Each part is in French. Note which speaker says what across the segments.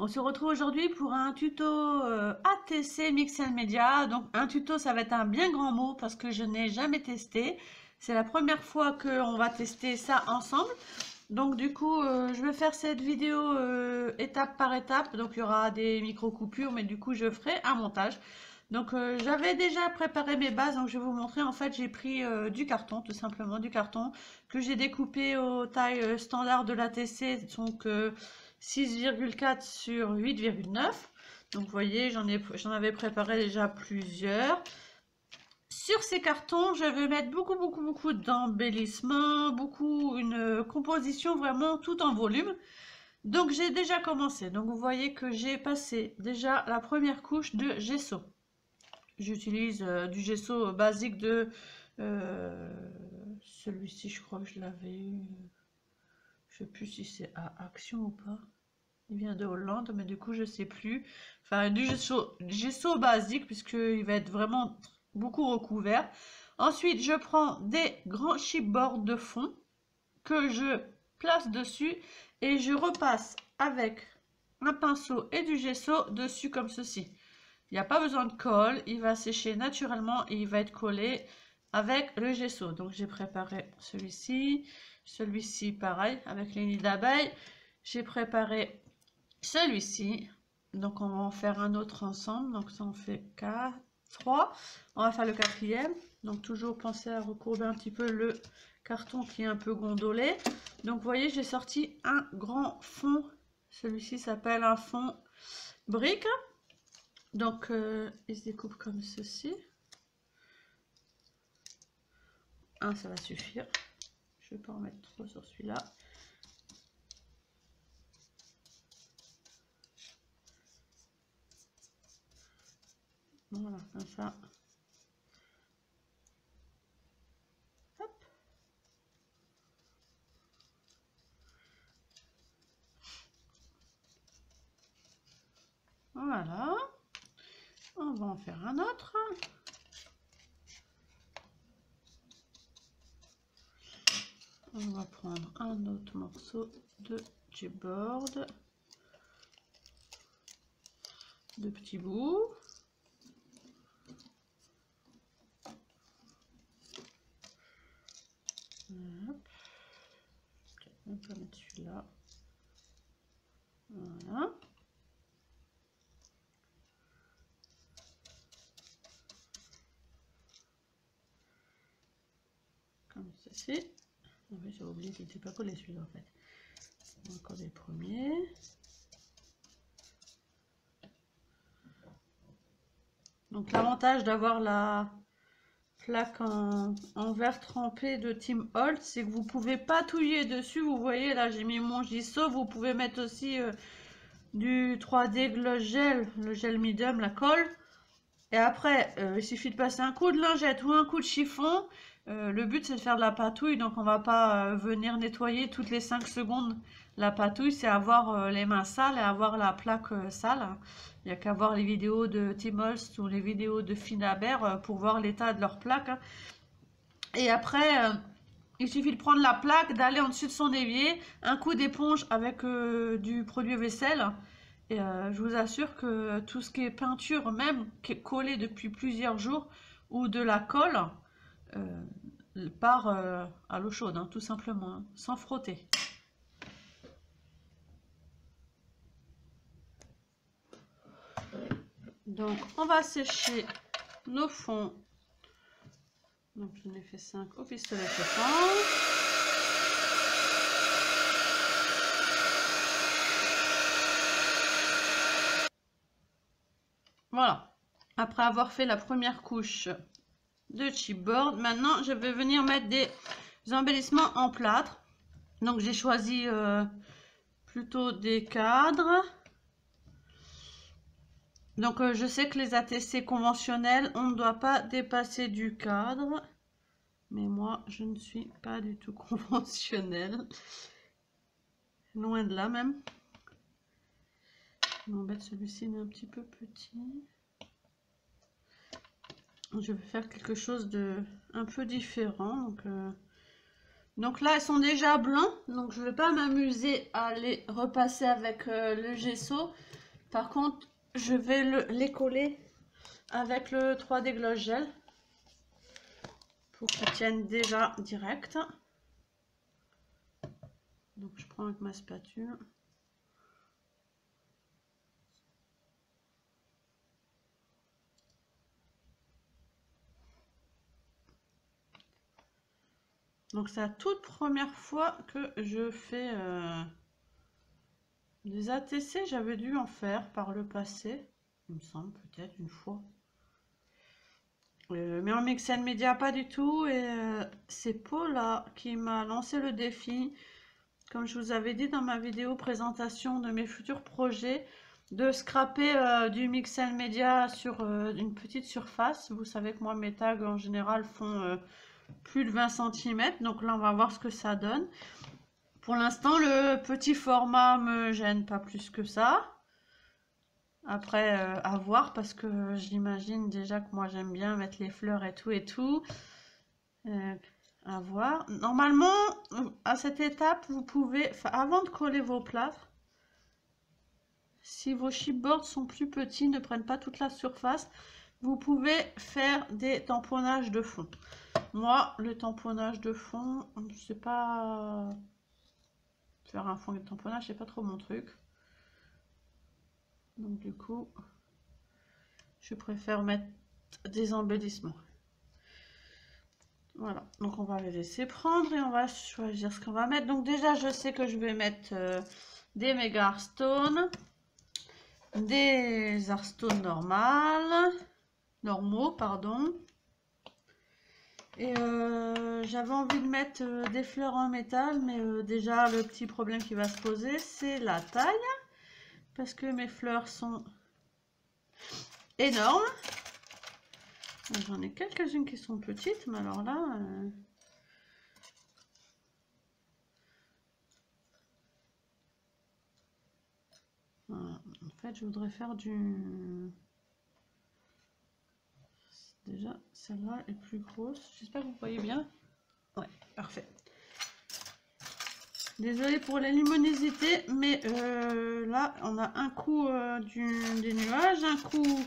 Speaker 1: On se retrouve aujourd'hui pour un tuto ATC Mix and Media. Donc un tuto, ça va être un bien grand mot parce que je n'ai jamais testé. C'est la première fois qu'on va tester ça ensemble. Donc du coup, je vais faire cette vidéo étape par étape. Donc il y aura des micro-coupures, mais du coup, je ferai un montage. Donc j'avais déjà préparé mes bases, donc je vais vous montrer. En fait, j'ai pris du carton, tout simplement du carton, que j'ai découpé aux tailles standard de l'ATC, donc 6,4 sur 8,9. Donc vous voyez, j'en avais préparé déjà plusieurs. Sur ces cartons, je vais mettre beaucoup d'embellissements, une composition vraiment tout en volume. Donc j'ai déjà commencé. Donc vous voyez que j'ai passé déjà la première couche de gesso. J'utilise du gesso basique de celui-ci, je crois que je l'avais eu. Je sais plus si c'est à Action ou pas. Il vient de Hollande, mais du coup je sais plus. Enfin du gesso basique puisqu'il va être vraiment beaucoup recouvert. Ensuite je prends des grands chipboards de fond que je place dessus et je repasse avec un pinceau et du gesso dessus comme ceci. Il n'y a pas besoin de colle, il va sécher naturellement et il va être collé avec le gesso. Donc j'ai préparé celui-ci pareil avec les nids d'abeilles. J'ai préparé celui-ci. Donc on va en faire un autre ensemble. Donc ça en fait 4, 3. On va faire le quatrième. Donc toujours penser à recourber un petit peu le carton qui est un peu gondolé. Donc vous voyez, j'ai sorti un grand fond. Celui-ci s'appelle un fond brique. Donc, il se découpe comme ceci. Un, ça va suffire. Je ne vais pas en mettre trop sur celui-là. Voilà, comme ça. Hop. Voilà. On va en faire un autre. On va prendre un autre morceau de chipboard. De petits bouts. Hop. On peut mettre celui-là. Voilà. Comme ceci. En fait, j'ai oublié qu'il n'était pas collé celui-là en fait. On va coller le premier. Donc l'avantage d'avoir la plaque en verre trempé de Tim Holtz, c'est que vous pouvez patouiller dessus. Vous voyez là, j'ai mis mon gesso. Vous pouvez mettre aussi du 3D Gloss Gel, le gel medium, la colle. Et après, il suffit de passer un coup de lingette ou un coup de chiffon. Le but, c'est de faire de la patouille, donc on va pas venir nettoyer toutes les 5 secondes la patouille. C'est avoir les mains sales et avoir la plaque sale. Il n'y a qu'à voir les vidéos de Tim Holtz ou les vidéos de Finaber pour voir l'état de leur plaque. Hein. Et après, il suffit de prendre la plaque, d'aller en dessus de son évier, un coup d'éponge avec du produit vaisselle. Et je vous assure que tout ce qui est peinture, même qui est collé depuis plusieurs jours, ou de la colle, part à l'eau chaude, hein, tout simplement, hein, sans frotter. Donc on va sécher nos fonds. Donc j'en ai fait 5 au pistolet chauffant. Voilà. Après avoir fait la première couche de chipboard, maintenant je vais venir mettre des embellissements en plâtre. Donc j'ai choisi plutôt des cadres. Donc je sais que les ATC conventionnels, on ne doit pas dépasser du cadre. Mais moi, je ne suis pas du tout conventionnelle. Loin de là même. Je m'embête, celui-ci est un petit peu petit. Je vais faire quelque chose de un peu différent. Donc Donc là, elles sont déjà blancs, donc je ne vais pas m'amuser à les repasser avec le gesso. Par contre, je vais les coller avec le 3D Gloss Gel pour qu'ils tiennent déjà direct. Donc je prends avec ma spatule. Donc c'est la toute première fois que je fais des ATC. J'avais dû en faire par le passé, il me semble, peut-être une fois. Mais en Mix and Media pas du tout. Et c'est Paula qui m'a lancé le défi, comme je vous avais dit dans ma vidéo présentation de mes futurs projets, de scraper du Mix and Media sur une petite surface. Vous savez que moi mes tags en général font plus de 20 cm, donc là on va voir ce que ça donne. Pour l'instant le petit format me gêne pas plus que ça. Après à voir, parce que j'imagine déjà que moi j'aime bien mettre les fleurs et tout. À voir. Normalement à cette étape vous pouvez, avant de coller vos plâtres, si vos chipboards sont plus petits, ne prennent pas toute la surface, vous pouvez faire des tamponnages de fond. Moi, le tamponnage de fond, je sais pas faire un fond de tamponnage, c'est pas trop mon truc. Donc du coup, je préfère mettre des embellissements. Voilà, donc on va les laisser prendre et on va choisir ce qu'on va mettre. Donc déjà, je sais que je vais mettre des méga Hearthstone, des Hearthstone normaux, pardon. Et j'avais envie de mettre des fleurs en métal, mais déjà le petit problème qui va se poser, c'est la taille, parce que mes fleurs sont énormes. J'en ai quelques-unes qui sont petites, mais alors là... Voilà. En fait, je voudrais faire du... Déjà, celle-là est plus grosse. J'espère que vous voyez bien. Ouais, parfait. Désolée pour la luminosité, mais là, on a un coup des nuages, un coup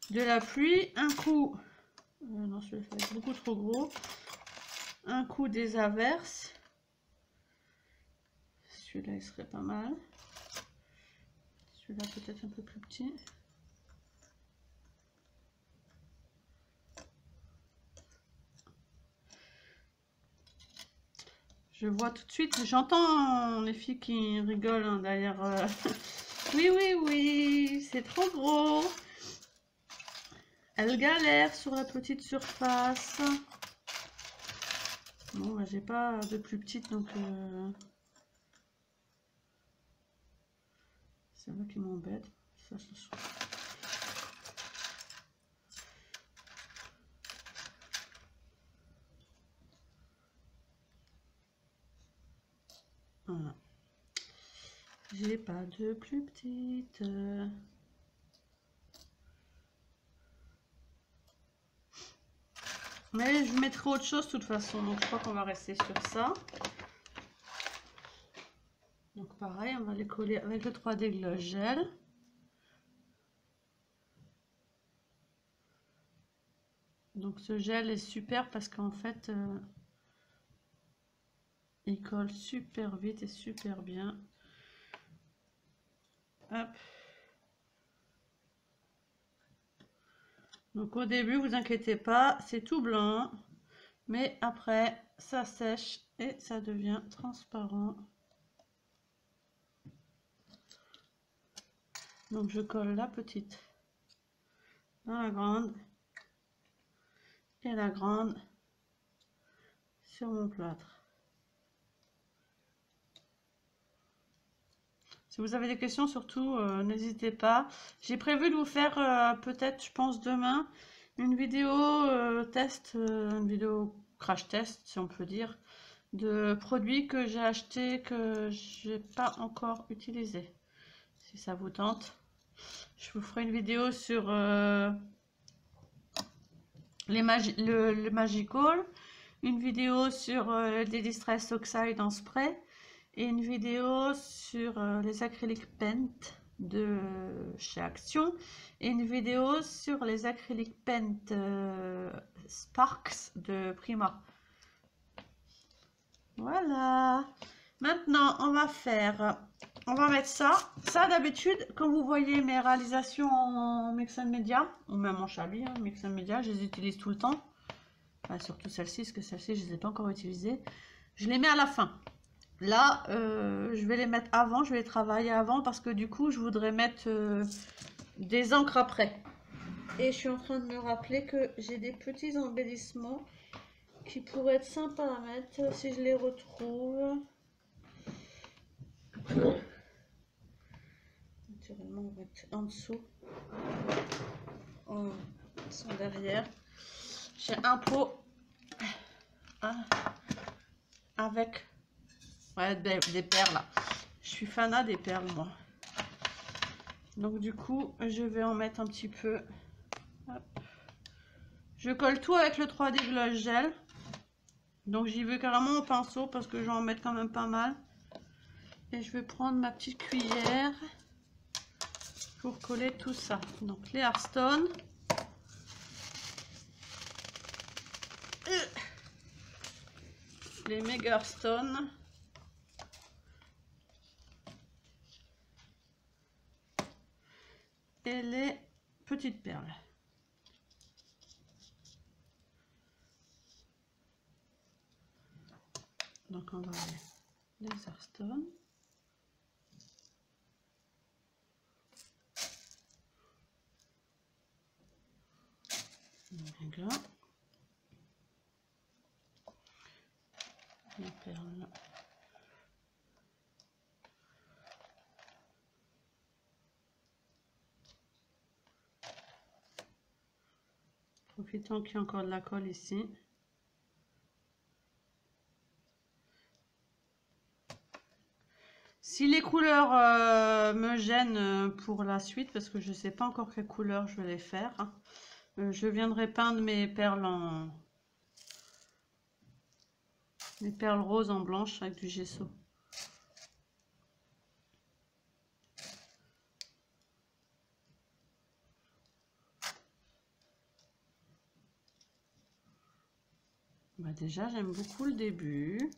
Speaker 1: de la pluie, un coup... non, celui-là va être beaucoup trop gros. Un coup des averses. Celui-là, il serait pas mal. Celui-là, peut-être un peu plus petit. Je vois tout de suite, j'entends les filles qui rigolent hein, derrière. Oui, c'est trop gros. Elle galère sur la petite surface. Bon, bah, j'ai pas de plus petite, donc c'est là qui m'embête. Ça, voilà. J'ai pas de plus petite. Mais je mettrai autre chose de toute façon, donc je crois qu'on va rester sur ça. Donc pareil, on va les coller avec le 3D Gloss Gel. Donc ce gel est super parce qu'en fait, il colle super vite et super bien. Hop. Donc au début, vous inquiétez pas, c'est tout blanc, mais après, ça sèche et ça devient transparent. Donc je colle la petite dans la grande et la grande sur mon plâtre. Si vous avez des questions, surtout, n'hésitez pas. J'ai prévu de vous faire peut-être, je pense, demain, une vidéo test, une vidéo crash test, si on peut dire, de produits que j'ai achetés, que j'ai pas encore utilisés. Si ça vous tente, je vous ferai une vidéo sur le Magical, une vidéo sur des Distress Oxide en spray et une vidéo sur les acryliques paint de chez Action et une vidéo sur les acryliques paint Sparks de Prima. Voilà. Maintenant, on va mettre ça. Ça, d'habitude, quand vous voyez mes réalisations en Mix and Media, ou même en Chablis, hein, Mix and Media, je les utilise tout le temps. Enfin, surtout celle-ci, parce que celle-ci, je ne les ai pas encore utilisées. Je les mets à la fin. Là, je vais les mettre avant, je vais les travailler avant, parce que du coup, je voudrais mettre des encres après. Et je suis en train de me rappeler que j'ai des petits embellissements qui pourraient être sympas à mettre si je les retrouve. Naturellement, on va être en dessous. Ils sont derrière. J'ai un pot avec des perles. Là. Je suis fanat des perles, moi. Donc, du coup, je vais en mettre un petit peu. Hop. Je colle tout avec le 3D Gloss Gel. Donc, j'y vais carrément au pinceau parce que je vais en mettre quand même pas mal. Et je vais prendre ma petite cuillère pour coller tout ça. Donc, les Hearthstone. Les Mega Hearthstone. Et les petites perles. Donc on va aller les Hearthstone. Les perles. Profitons qu'il y a encore de la colle ici. Si les couleurs me gênent pour la suite, parce que je ne sais pas encore quelle couleur je vais les faire, hein, je viendrai peindre mes perles roses en blanche avec du gesso. Bah déjà, j'aime beaucoup le début.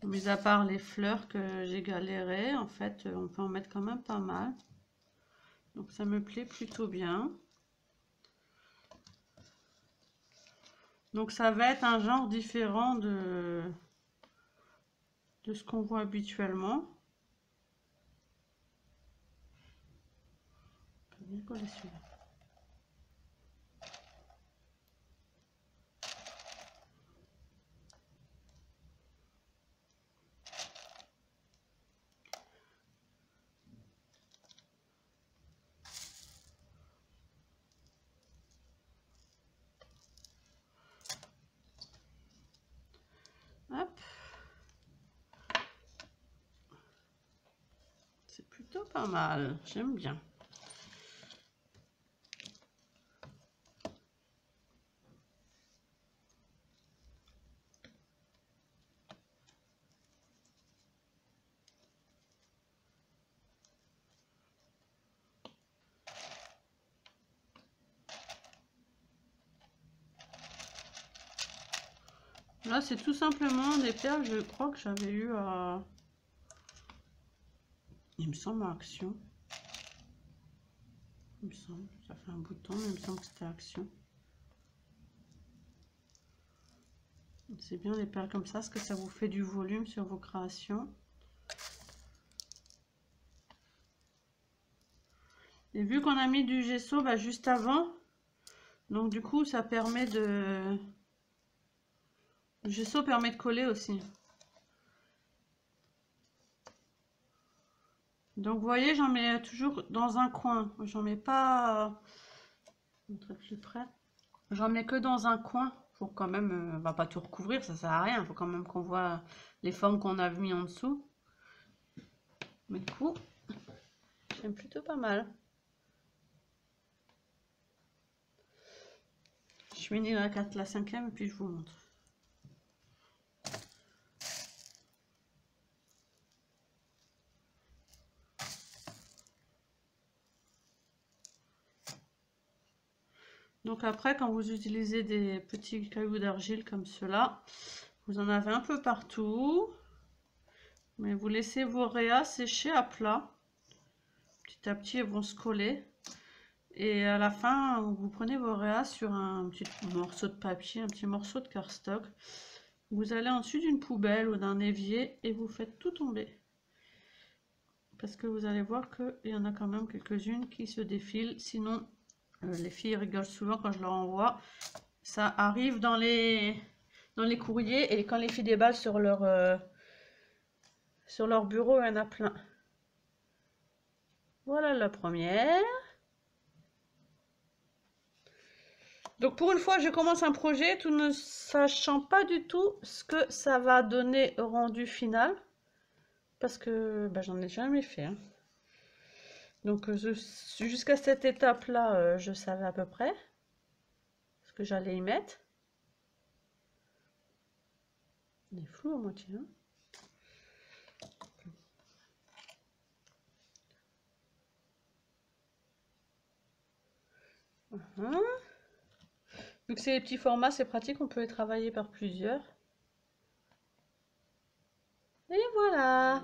Speaker 1: Mis à part les fleurs que j'ai galéré, en fait, on peut en mettre quand même pas mal. Donc ça me plaît plutôt bien. Donc ça va être un genre différent de ce qu'on voit habituellement. On peut bien coller celui-là. Hop. C'est plutôt pas mal, j'aime bien. Là, c'est tout simplement des perles, je crois que j'avais eu à... Il me semble à Action. Il me semble, ça fait un bout de temps, mais il me semble que c'était Action. C'est bien les perles comme ça, parce que ça vous fait du volume sur vos créations. Et vu qu'on a mis du gesso juste avant, donc du coup ça permet de... Le gesso permet de coller aussi. Donc vous voyez, j'en mets toujours dans un coin. J'en mets pas... Montrer plus près. J'en mets que dans un coin pour quand même... va pas tout recouvrir, ça sert à rien. Il faut quand même qu'on voit les formes qu'on a mis en dessous. Mais du coup, j'aime plutôt pas mal. Je finis la cinquième et puis je vous montre. Donc après, quand vous utilisez des petits cailloux d'argile comme cela, vous en avez un peu partout. Mais vous laissez vos rayas sécher à plat. Petit à petit, elles vont se coller. Et à la fin, vous prenez vos rayas sur un petit morceau de papier, un petit morceau de cardstock. Vous allez en dessus d'une poubelle ou d'un évier et vous faites tout tomber. Parce que vous allez voir qu'il y en a quand même quelques-unes qui se défilent. Sinon, les filles rigolent souvent quand je leur envoie. Ça arrive dans les courriers et quand les filles déballent sur leur bureau, il y en a plein. Voilà la première. Donc pour une fois, je commence un projet tout ne sachant pas du tout ce que ça va donner au rendu final. Parce que j'en ai jamais fait. Hein. Donc jusqu'à cette étape-là, je savais à peu près ce que j'allais y mettre. Il est flou à moitié. Hein. Vu que c'est les petits formats, c'est pratique, on peut les travailler par plusieurs. Et voilà.